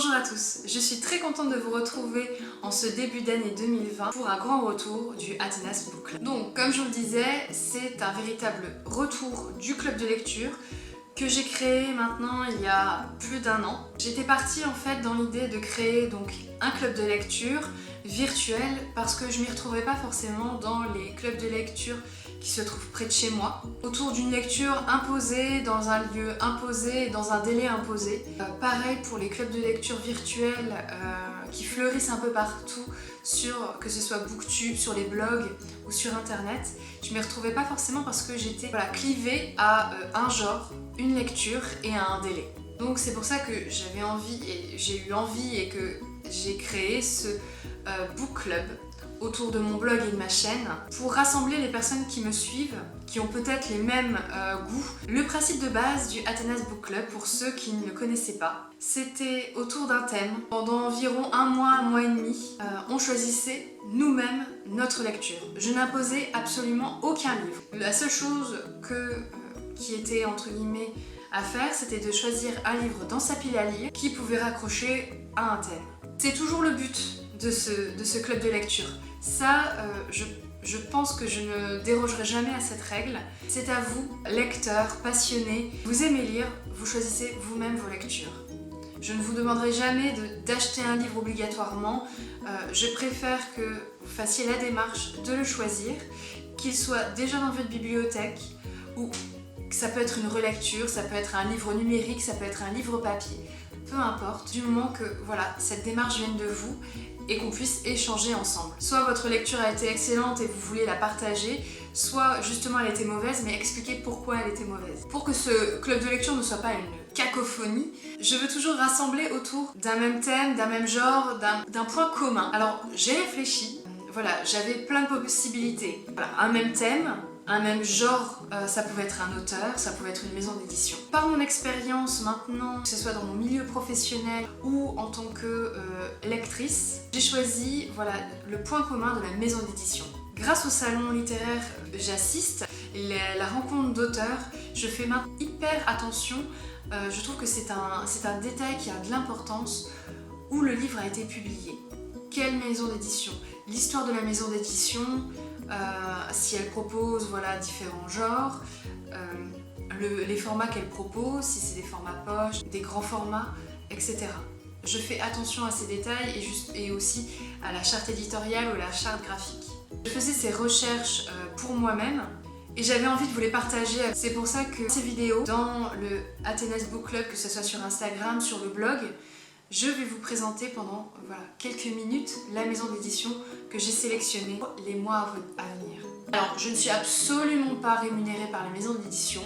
Bonjour à tous, je suis très contente de vous retrouver en ce début d'année 2020 pour un grand retour du Athénas Book Club. Donc comme je vous le disais, c'est un véritable retour du club de lecture que j'ai créé maintenant il y a plus d'un an. J'étais partie en fait dans l'idée de créer donc un club de lecture virtuel parce que je m'y retrouvais pas forcément dans les clubs de lecture qui se trouvent près de chez moi, autour d'une lecture imposée, dans un lieu imposé, dans un délai imposé. Pareil pour les clubs de lecture virtuels qui fleurissent un peu partout, que ce soit Booktube, sur les blogs ou sur internet. Je m'y retrouvais pas forcément parce que j'étais clivée à un genre, une lecture et à un délai. Donc c'est pour ça que j'avais envie et j'ai eu envie et que j'ai créé ce book club autour de mon blog et de ma chaîne pour rassembler les personnes qui me suivent, qui ont peut-être les mêmes goûts. Le principe de base du Athénas Book Club, pour ceux qui ne le connaissaient pas, c'était autour d'un thème. Pendant environ un mois et demi, on choisissait nous-mêmes notre lecture. Je n'imposais absolument aucun livre. La seule chose qui était entre guillemets à faire, c'était de choisir un livre dans sa pile à lire qui pouvait raccrocher à un thème. C'est toujours le but de ce club de lecture. Ça, je pense que je ne dérogerai jamais à cette règle. C'est à vous, lecteurs, passionnés, vous aimez lire, vous choisissez vous-même vos lectures. Je ne vous demanderai jamais d'acheter un livre obligatoirement. Je préfère que vous fassiez la démarche de le choisir, qu'il soit déjà dans votre bibliothèque ou ça peut être une relecture, ça peut être un livre numérique, ça peut être un livre papier. Peu importe, du moment que voilà, cette démarche vienne de vous et qu'on puisse échanger ensemble. Soit votre lecture a été excellente et vous voulez la partager, soit justement elle était mauvaise, mais expliquer pourquoi elle était mauvaise. Pour que ce club de lecture ne soit pas une cacophonie, je veux toujours rassembler autour d'un même thème, d'un même genre, d'un point commun. Alors j'ai réfléchi, voilà, j'avais plein de possibilités. Voilà, un même thème, un même genre, ça pouvait être un auteur, ça pouvait être une maison d'édition. Par mon expérience maintenant, que ce soit dans mon milieu professionnel ou en tant que lectrice, j'ai choisi le point commun de la maison d'édition. Grâce au salon littéraire j'assiste, la rencontre d'auteurs, je fais maintenant hyper attention. Je trouve que c'est un détail qui a de l'importance où le livre a été publié. Quelle maison d'édition? L'histoire de la maison d'édition, si elle propose différents genres, les formats qu'elle propose, si c'est des formats poche, des grands formats, etc. Je fais attention à ces détails et aussi à la charte éditoriale ou la charte graphique. Je faisais ces recherches pour moi-même et j'avais envie de vous les partager. C'est pour ça que ces vidéos, dans le Athénas Book Club, que ce soit sur Instagram, sur le blog, je vais vous présenter pendant quelques minutes la maison d'édition que j'ai sélectionnée pour les mois à venir. Alors, je ne suis absolument pas rémunérée par la maison d'édition.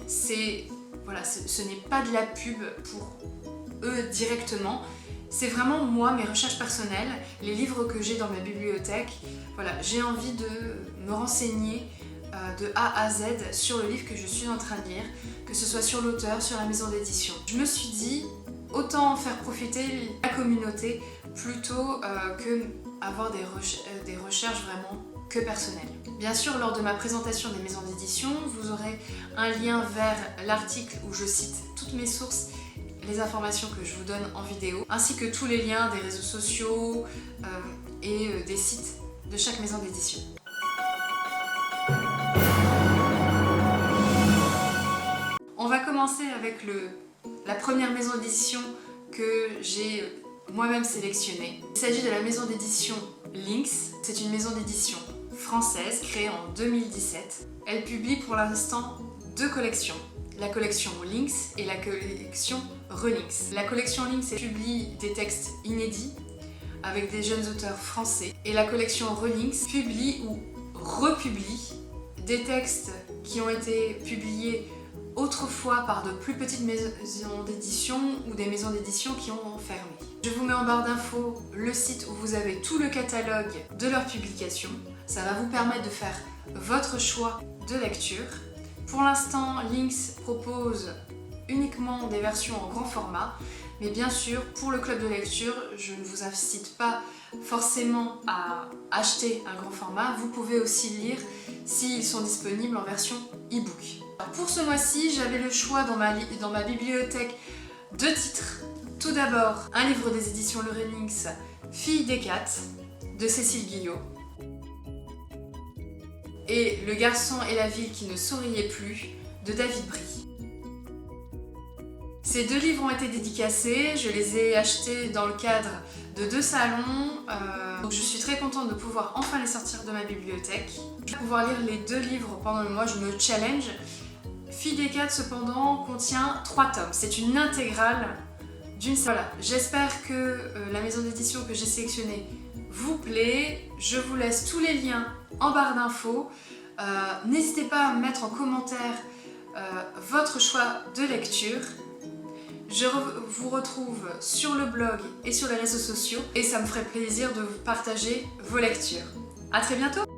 Ce n'est pas de la pub pour eux directement. C'est vraiment moi, mes recherches personnelles, les livres que j'ai dans ma bibliothèque. J'ai envie de me renseigner de A à Z sur le livre que je suis en train de lire, que ce soit sur l'auteur, sur la maison d'édition. Je me suis dit, autant faire profiter la communauté plutôt que avoir des recherches vraiment que personnelles. Bien sûr, lors de ma présentation des maisons d'édition, vous aurez un lien vers l'article où je cite toutes mes sources, les informations que je vous donne en vidéo, ainsi que tous les liens des réseaux sociaux et des sites de chaque maison d'édition. On va commencer avec la première maison d'édition que j'ai moi-même sélectionnée. Il s'agit de la maison d'édition Lynx. C'est une maison d'édition française créée en 2017. Elle publie pour l'instant 2 collections. La collection Lynx et la collection Relynx. La collection Lynx publie des textes inédits avec des jeunes auteurs français. Et la collection Relynx publie ou republie des textes qui ont été publiés autrefois par de plus petites maisons d'édition ou des maisons d'édition qui ont fermé. Je vous mets en barre d'infos le site où vous avez tout le catalogue de leurs publications. Ça va vous permettre de faire votre choix de lecture. Pour l'instant, Lynx propose uniquement des versions en grand format, mais bien sûr, pour le club de lecture, je ne vous incite pas forcément à acheter un grand format. Vous pouvez aussi lire s'ils sont disponibles en version e-book. Pour ce mois-ci, j'avais le choix dans ma bibliothèque de titres Tout d'abord, un livre des éditions Le Renix, Fille des Cats, de Cécile Guillot. Et Le garçon et la ville qui ne souriait plus, de David Brie. Ces deux livres ont été dédicacés, je les ai achetés dans le cadre de 2 salons, donc je suis très contente de pouvoir enfin les sortir de ma bibliothèque. Je vais pouvoir lire les 2 livres pendant le mois, je me challenge. Fille des Cats cependant contient 3 tomes, c'est une intégrale d'une série. Voilà, j'espère que la maison d'édition que j'ai sélectionnée vous plaît. Je vous laisse tous les liens en barre d'infos. N'hésitez pas à mettre en commentaire votre choix de lecture. Je vous retrouve sur le blog et sur les réseaux sociaux et ça me ferait plaisir de vous partager vos lectures. À très bientôt!